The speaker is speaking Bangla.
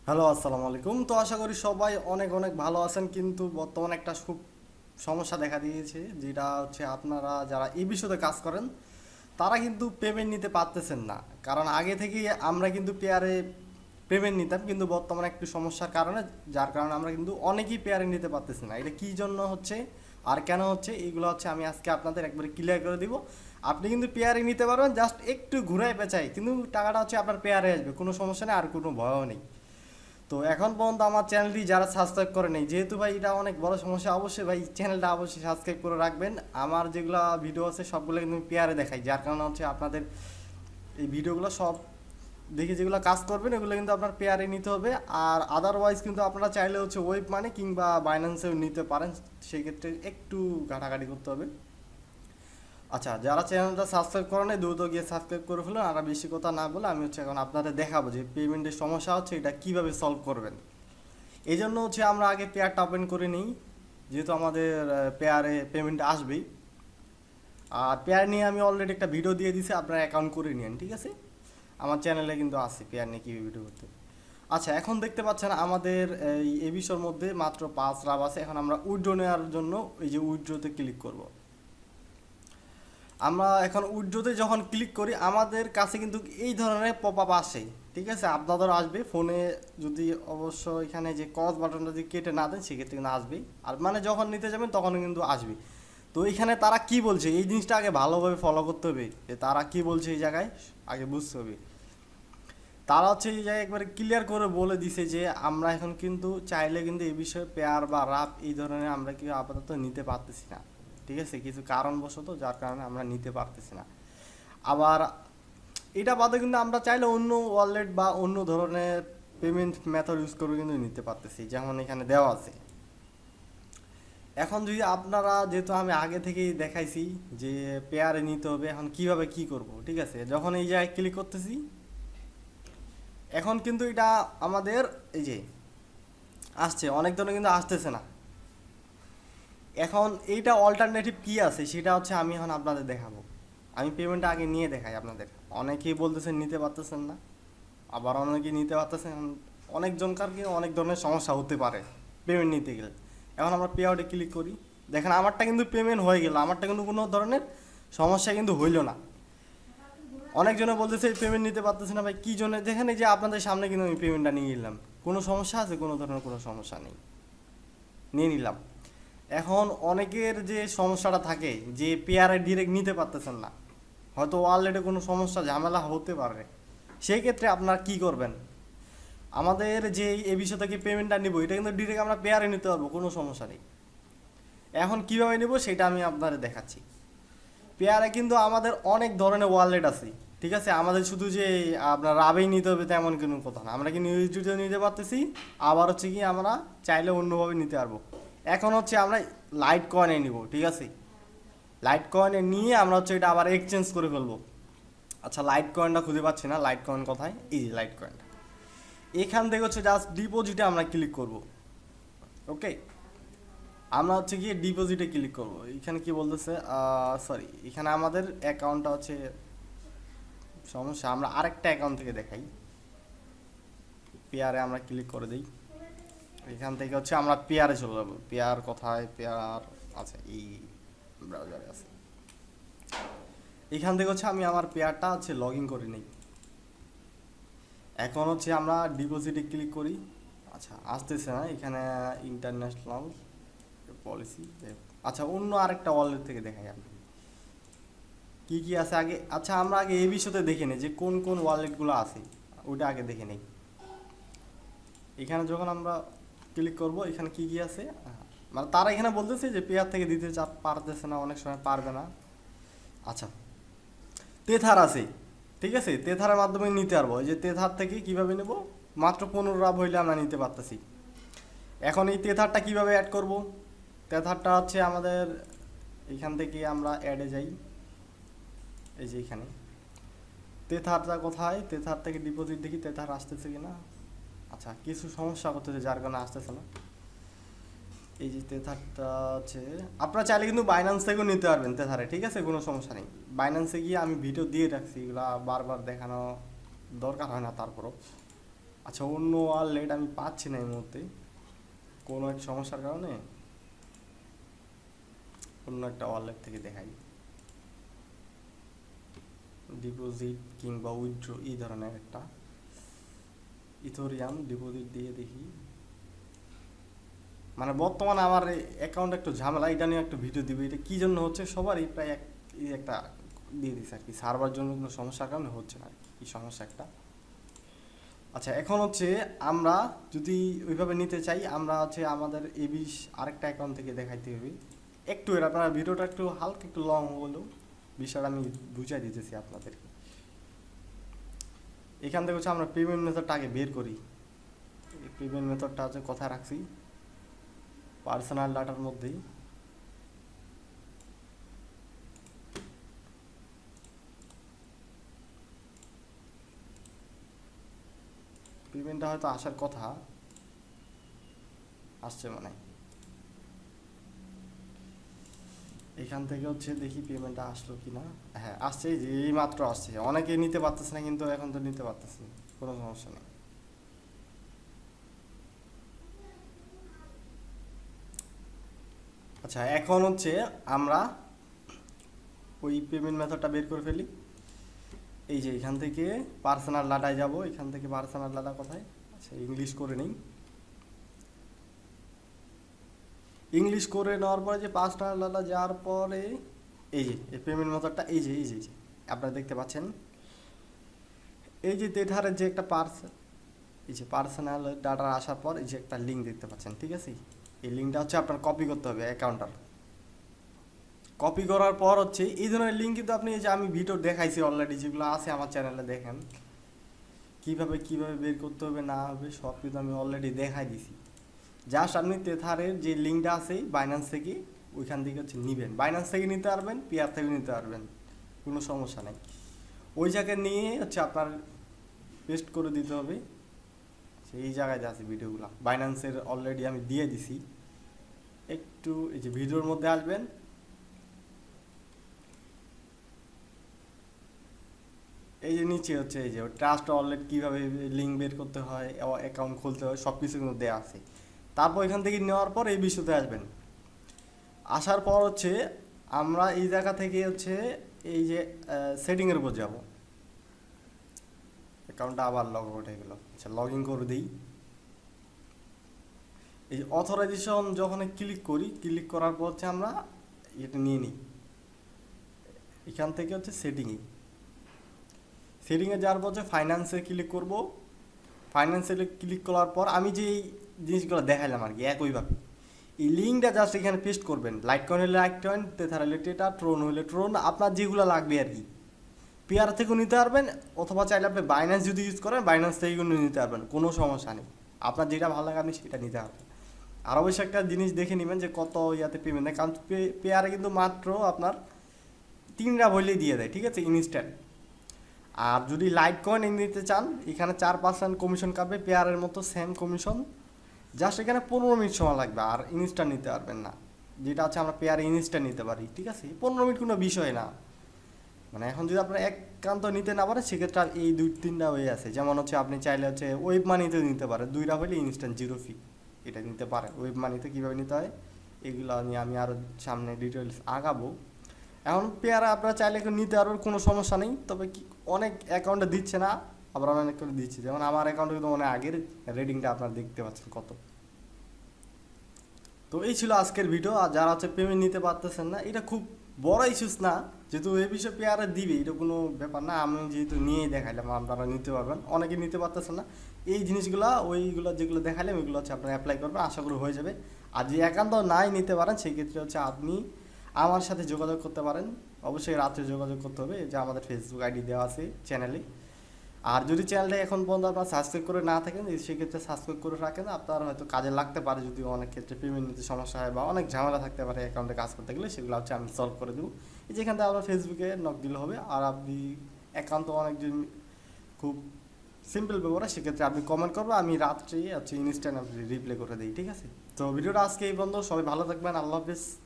হ্যালো, আসসালামু আলাইকুম। তো আশা করি সবাই অনেক অনেক ভালো আছেন, কিন্তু বর্তমানে একটা খুব সমস্যা দেখা দিয়েছে, যেটা হচ্ছে আপনারা যারা এই বিষয়ে কাজ করেন তারা কিন্তু পেমেন্ট নিতে পারতেছেন না। কারণ আগে থেকেই আমরা কিন্তু পেয়ারে পেমেন্ট নিতাম, কিন্তু বর্তমানে একটু সমস্যার কারণে, যার কারণে আমরা কিন্তু অনেকেই পেয়ারে নিতে পারতেছি না। এটা কী জন্য হচ্ছে আর কেন হচ্ছে, এইগুলো হচ্ছে আমি আজকে আপনাদের একবারে ক্লিয়ার করে দিব। আপনি কিন্তু পেয়ারে নিতে পারবেন, জাস্ট একটু ঘুরায় পেঁচাই, কিন্তু টাকাটা হচ্ছে আপনার পেয়ারে আসবে, কোনো সমস্যা নেই, আর কোনো ভয়ও নেই। তো এখন পর্যন্ত আমার চ্যানেলটি যারা সাবস্ক্রাইব করে নেই, যেহেতু ভাই এটা অনেক বড় সমস্যা, অবশ্যই ভাই চ্যানেলটা অবশ্যই সাবস্ক্রাইব করে রাখবেন। আমার যেগুলো ভিডিও আছে সবগুলো কিন্তু আমি পেয়ারে দেখাই, যার কারণে হচ্ছে আপনাদের এই ভিডিওগুলো সব দেখে যেগুলো কাজ করবেন এগুলো কিন্তু আপনার পেয়ারে নিতে হবে। আর আদারওয়াইজ কিন্তু আপনারা চাইলে হচ্ছে ওয়েব মানি কিংবা বাইন্যান্সেও নিতে পারেন, সেই ক্ষেত্রে একটু ঘাটাঘাটি করতে হবে। আচ্ছা, যারা চ্যানেলটা সাবস্ক্রাইব করে নেই দ্রুত গিয়ে সাবস্ক্রাইব করে ফেলুন। আর বেশি কথা না বলে আমি হচ্ছে এখন আপনাদের দেখাবো যে পেমেন্টের সমস্যা হচ্ছে এটা কিভাবে সলভ করবেন। এই জন্য হচ্ছে আমরা আগে পেয়ারটা ওপেন করে নিই, যেহেতু আমাদের পেয়ারে পেমেন্ট আসবেই। আর পেয়ার নিয়ে আমি অলরেডি একটা ভিডিও দিয়ে দিছি, আপনারা অ্যাকাউন্ট করে নিন, ঠিক আছে? আমার চ্যানেলে কিন্তু আছে পেয়ার নিয়ে কীভাবে ভিডিও করতে। আচ্ছা, এখন দেখতে পাচ্ছেন আমাদের এই বিষয়ের মধ্যে মাত্র 5 রাব আছে। এখন আমরা উইথড্র নেওয়ার জন্য এই যে উইথড্রতে ক্লিক করব। আমরা এখন উইথড্রতে যখন ক্লিক করি আমাদের কাছে কিন্তু এই ধরনের পপ আপ আসে, ঠিক আছে? আপনাদের আসবে ফোনে, যদি অবশ্য এখানে যে কজ বাটনটা যদি কেটে না দেন সেক্ষেত্রে কিন্তু আসবেই। আর মানে যখন নিতে যাবেন তখন কিন্তু আসবে। তো এখানে তারা কি বলছে এই জিনিসটা আগে ভালোভাবে ফলো করতে হবে, যে তারা কি বলছে এই জায়গায় আগে বুঝতে হবে। তারা হচ্ছে এই জায়গায় একবারে ক্লিয়ার করে বলে দিছে যে আমরা এখন কিন্তু চাইলে কিন্তু এই বিষয়ে পেয়ার বা রাপ এই ধরনের আমরা কি আপাতত নিতে পারতেছি না, ঠিক আছে? কিছু কারণবশত যার কারণে আমরা নিতে পারতেছি না। আবার এটা বাদে কিন্তু আমরা চাইলে অন্য ওয়ালেট বা অন্য ধরনের পেমেন্ট মেথড ইউজ করে কিন্তু নিতে পারতেছি, যেমন এখানে দেওয়া আছে। এখন যদি আপনারা, যেহেতু আমি আগে থেকেই দেখাইছি যে পেয়ারে নিতে হবে, এখন কিভাবে কি করব, ঠিক আছে? যখন এই জায়গায় ক্লিক করতেছি এখন কিন্তু এটা আমাদের এই যে আসছে, অনেক ধরনের কিন্তু আসতেছে না। এখন এইটা অল্টারনেটিভ কি আছে সেটা হচ্ছে আমি এখন আপনাদের দেখাবো। আমি পেমেন্টটা আগে নিয়ে দেখাই আপনাদের। অনেকেই বলতেছেন নিতে পারতেছেন না, আবার অনেকেই নিতে পারতেছেন। অনেকজনকার কি অনেক ধরনের সমস্যা হতে পারে পেমেন্ট নিতে গেলে। এখন আমরা পে আউটে ক্লিক করি, দেখেন আমারটা কিন্তু পেমেন্ট হয়ে গেল, আমারটা কিন্তু কোনো ধরনের সমস্যা কিন্তু হইল না। অনেকজনে বলতেছে পেমেন্ট নিতে পারতেছে না ভাই, কী জন্য? দেখেন এই যে আপনাদের সামনে কিন্তু আমি পেমেন্টটা নিয়ে নিলাম, কোনো সমস্যা আছে? কোনো ধরনের কোনো সমস্যা নেই, নিয়ে নিলাম। এখন অনেকের যে সমস্যাটা থাকে যে পেয়ারে ডিরেক্ট নিতে পারতেছেন না, হয়তো ওয়ালেটে কোনো সমস্যা ঝামেলা হতে পারে, সেই ক্ষেত্রে আপনার কি করবেন? আমাদের যে এই বিষয় থেকে পেমেন্টটা নিব এটা কিন্তু ডিরেক্ট আমরা পেয়ারে নিতে পারবো, কোনো সমস্যা নেই। এখন কিভাবে নিব সেটা আমি আপনাদের দেখাচ্ছি। পেয়ারে কিন্তু আমাদের অনেক ধরনের ওয়ালেট আছে, ঠিক আছে? আমাদের শুধু যে আপনার রাবেই নিতে হবে তেমন কোনো কথা না, আমরা কি ইউএসডিতে নিতে পারতেছি, আবার হচ্ছে কি আমরা চাইলে অন্যভাবে নিতে পারবো। এখন হচ্ছে আমরা লাইট কয়েনে নিব, ঠিক আছে? লাইট কয়েনে নিয়ে আমরা হচ্ছে এটা আবার এক্সচেঞ্জ করে ফেলবো। আচ্ছা, লাইট কয়েনটা খুঁজে পাচ্ছি না, লাইট কয়েন কোথায়? এই যে লাইট কয়েনটা, এখান থেকে হচ্ছে জাস্ট ডিপোজিটে আমরা ক্লিক করব। ওকে, আমরা হচ্ছে গিয়ে ডিপোজিটে ক্লিক করব। এখানে কি বলতেছে, সরি, এখানে আমাদের অ্যাকাউন্টটা হচ্ছে সমস্যা, আমরা আরেকটা অ্যাকাউন্ট থেকে দেখাই। পেয়ারে আমরা ক্লিক করে দিই, এখান থেকে হচ্ছে আমরা পেয়ারে চলে যাবো। পেয়ার কোথায়? পেয়ার আছে এই ব্রাউজারে আছে। এখান থেকে হচ্ছে আমি আমার পেয়ারটা হচ্ছে লগ ইন করে নিই। এখন হচ্ছে আমরা ডিপোজিটে ক্লিক করি। আচ্ছা, আসতেছে না এখানে, ইন্টারন্যাশনাল পলিসি। আচ্ছা, অন্য আরেকটা ওয়ালেট থেকে দেখাই আমি কি কি আছে আগে। আচ্ছা, আমরা আগে এই বিষয়তে দেখে নিই যে কোন কোন ওয়ালেটগুলো আছে, ওইটা আগে দেখে নিই। এখানে যখন আমরা ক্লিক করব এখানে কি কি আছে, মানে তারা এখানে বলতেছে যে পেয়ার থেকে দিতে পারতেছে না, অনেক সময় পারবে না। আচ্ছা, তেথার আছে, ঠিক আছে? তেথারের মাধ্যমে নিতে পারবো। এই যে তেথার থেকে কিভাবে নেব, মাত্র 15 রাব হইলে আমরা নিতে পারতেছি। এখন এই তেথারটা কিভাবে অ্যাড করব? তেথারটা হচ্ছে আমাদের এখান থেকে আমরা অ্যাডে যাই, এই যে এখানে তেথারটা কোথায়, তেথার থেকে ডিপোজিট দেখি তেথার আসতেছে কিনা। আচ্ছা, কিছু সমস্যা করতেছে যার কারণে আসতেছে না। এই যে তেথারটা আছে, আপনারা চাইলে কিন্তু বাইন্যান্স থেকেও নিতে পারবেন তেথারে, ঠিক আছে? কোনো সমস্যা নেই। বাইন্যান্সে গিয়ে আমি ভিডিও দিয়ে রাখছি, এগুলা বারবার দেখানো দরকার হয় না তারপরও। আচ্ছা, অন্য ওয়ালেট আমি পাচ্ছি না এই মুহূর্তে কোনো এক সমস্যার কারণে। অন্য একটা ওয়ালেট থেকে দেখাই, ডিপোজিট কিংবা উইথড্র এই ধরনের একটা ইথোরিয়াম ডিপোজিট দিয়ে দেখি। মানে বর্তমানে আমার অ্যাকাউন্ট একটু ঝামেলা, এটা নিয়ে একটা ভিডিও দিবে। এটা কী জন্য হচ্ছে সবারই প্রায় এই একটা দিয়ে দিচ্ছে আর কি, সার্ভার জন্য কোনো সমস্যার কারণে হচ্ছে না আর কি, এই সমস্যা একটা। আচ্ছা, এখন হচ্ছে আমরা যদি ওইভাবে নিতে চাই, আমরা হচ্ছে আমাদের এবিস আরেকটা অ্যাকাউন্ট থেকে দেখাইতে হবে। একটু এর আপনারা ভিডিওটা একটু হালকা একটু লং হলেও বিষয়টা আমি বুঝাই দিতেছি আপনাদেরকে। এখান থেকে হচ্ছে আমরা পেমেন্ট মেথডটা আগে বের করি। পেমেন্ট মেথডটা হচ্ছে কোথায় রাখছি, পার্সোনাল ডাটার মধ্যেই। পেমেন্টটা হয়তো আসার কথা, আসছে মানে এখান থেকে হচ্ছে দেখি পেমেন্টটা আসলো কি না। হ্যাঁ আসছে, যে এই মাত্র আসছে। অনেকে নিতে পারতেছে না, কিন্তু এখন তো নিতে পারতেছে না, কোনো সমস্যা নেই। আচ্ছা, এখন হচ্ছে আমরা ওই পেমেন্ট মেথডটা বের করে ফেলি। এই যে এখান থেকে পার্সোনাল ডাটায় যাব, এখান থেকে পার্সোনাল ডাটা কোথায়, আচ্ছা ইংলিশ করে নিই। ইংলিশ করে নেওয়ার পরে যে পার্সোনাল ডাটা যাওয়ার পরে এই যে এই পেমেন্ট মেথডটা, এই যে আপনারা দেখতে পাচ্ছেন, এই যে তেঠারের যে একটা এই যে পার্সোনাল ডাটা আসার পর এই যে একটা লিঙ্ক দেখতে পাচ্ছেন, ঠিক আছে। এই লিঙ্কটা হচ্ছে আপনার কপি করতে হবে অ্যাকাউন্টার। কপি করার পর হচ্ছে এই ধরনের লিঙ্ক কিন্তু আপনি, এই যে আমি ভিডিও দেখাইছি অলরেডি, যেগুলো আছে আমার চ্যানেলে, দেখেন কিভাবে বের করতে হবে না হবে সব কিন্তু আমি অলরেডি দেখাই দিছি। জাস্ট আপনি তেথারের যে লিঙ্কটা আছে বাইন্যান্স থেকে, ওইখান থেকে হচ্ছে নিবেন। বাইন্যান্স থেকে নিতে পারবেন, পেয়ার থেকে নিতে পারবেন, কোনো সমস্যা নেই। ওই জায়গায় নিয়ে হচ্ছে আপনার পেস্ট করে দিতে হবে। এই জায়গায় যে আছে ভিডিওগুলো বাইন্যান্সের অলরেডি আমি দিয়ে দিছি। একটু এই যে ভিডিওর মধ্যে আসবেন, এই যে নিচে হচ্ছে এই যে ট্রাস্ট ওয়ালেট কীভাবে লিঙ্ক বের করতে হয়, অ্যাকাউন্ট খুলতে হয়, সব কিছু কিন্তু দেওয়া আছে। তারপর এখান থেকে নেওয়ার পর এই বিষয়তে আসবেন। আসার পর হচ্ছে আমরা এই জায়গা থেকে হচ্ছে এই যে সেটিংয়ের উপর যাব। অ্যাকাউন্টটা আবার লগ আউট হয়ে গেল। আচ্ছা, লগ ইন করে দিই। এই যে অথরাইজেশন যখন ক্লিক করি, ক্লিক করার পর হচ্ছে আমরা এটা নিয়ে নিই। এখান থেকে হচ্ছে সেটিংয়ে যাওয়ার পর হচ্ছে ফাইন্যান্সে ক্লিক করব। ফাইন্যান্সে ক্লিক করার পর আমি যে এই জিনিসগুলো দেখাইলাম আর কি, একইভাবে এই লিঙ্কটা জাস্ট এখানে পেস্ট করবেন। লাইট কয়েন হলে লাইট কয়েন, তেথার হলে টেটা, ট্রোন হলে ট্রোন, আপনার যেগুলো লাগবে আর কি। পেয়ার থেকেও নিতে পারবেন, অথবা চাইলে আপনি বাইন্যান্স যদি ইউজ করেন বাইন্যান্স থেকেও নিতে পারবেন, কোনো সমস্যা নেই। আপনার যেটা ভালো লাগে আপনি সেটা নিতে পারবেন। আর অবশ্যই একটা জিনিস দেখে নেবেন যে কত ইয়াতে পেমেন্ট দেয়, কারণ পেয়ারে কিন্তু মাত্র আপনার 3টা বলেই দিয়ে দেয়, ঠিক আছে, ইনস্ট্যান্ট। আর যদি লাইট কয়েন নিতে চান, এখানে 4% কমিশন কাটবে, পেয়ারের মতো সেম কমিশন। জাস্ট এখানে 15 মিনিট সময় লাগবে, আর ইনস্ট্যান্ট নিতে পারবেন না। যেটা হচ্ছে আমরা পেয়ারে ইনস্ট্যান্ট নিতে পারি, ঠিক আছে। 15 মিনিট কোনো বিষয় না। মানে এখন যদি আপনার একান্ত নিতে না পারে, সেক্ষেত্রে আর এই 2-3টা ওয়ে আছে। যেমন হচ্ছে আপনি চাইলে হচ্ছে ওয়েব মানিতে নিতে পারেন, 2টা হলে ইনস্ট্যান্ট 0 ফি, এটা নিতে পারেন। ওয়েব মানিতে কীভাবে নিতে হয় এগুলো নিয়ে আমি আরও সামনে ডিটেলস আগাবো। এখন পেয়ারা আপনারা চাইলে নিতে পারবেন, কোনো সমস্যা নেই। তবে কি অনেক অ্যাকাউন্টে দিচ্ছে না, আবার অনেক করে দিচ্ছে। যেমন আমার অ্যাকাউন্টে কিন্তু অনেক আগের রেটিংটা আপনারা দেখতে পাচ্ছেন কত। তো এই ছিল আজকের ভিডিও। আর যারা হচ্ছে পেমেন্ট নিতে পারতেছেন না, এটা খুব বড় ইস্যুস না, যেহেতু এই বিষয়ে পেয়ারে দিবে, এটা কোনো ব্যাপার না। আমি যেহেতু নিয়েই দেখাইলাম, আপনারা নিতে পারবেন। অনেকে নিতে পারতেছেন না, এই জিনিসগুলো ওইগুলো যেগুলো দেখাইলাম এগুলো হচ্ছে আপনারা অ্যাপ্লাই করবেন, আশা করি হয়ে যাবে। আর যে একান্ত নাই নিতে পারেন, সেই ক্ষেত্রে হচ্ছে আপনি আমার সাথে যোগাযোগ করতে পারেন। অবশ্যই রাত্রে যোগাযোগ করতে হবে, যে আমাদের ফেসবুক আইডি দেওয়া আছে চ্যানেলে। আর যদি চ্যানেলটা এখন পর্যন্ত আপনার সাবস্ক্রাইব করে না থাকেন, সেক্ষেত্রে সাবস্ক্রাইব করে রাখেন। আপনার হয়তো কাজে লাগতে পারে, যদি অনেক ক্ষেত্রে পেমেন্ট নিতে সমস্যা হয় বা অনেক ঝামেলা থাকতে পারে অ্যাকাউন্টে কাজ করতে গেলে, সেগুলো হচ্ছে আমি সলভ করে দেবো। এই যেখান থেকে আপনার ফেসবুকে নক দিলে হবে। আর আপনি একান্ত অনেকজন খুব সিম্পল ব্যাপার, সেক্ষেত্রে আপনি কমেন্ট করবেন, আমি রাত্রে হচ্ছে ইনস্ট্যান্ট আপনি রিপ্লাই করে দিই, ঠিক আছে। তো ভিডিওটা আজকে এই বন্ধ, সবাই ভালো থাকবেন, আল্লাহ হাফিজ।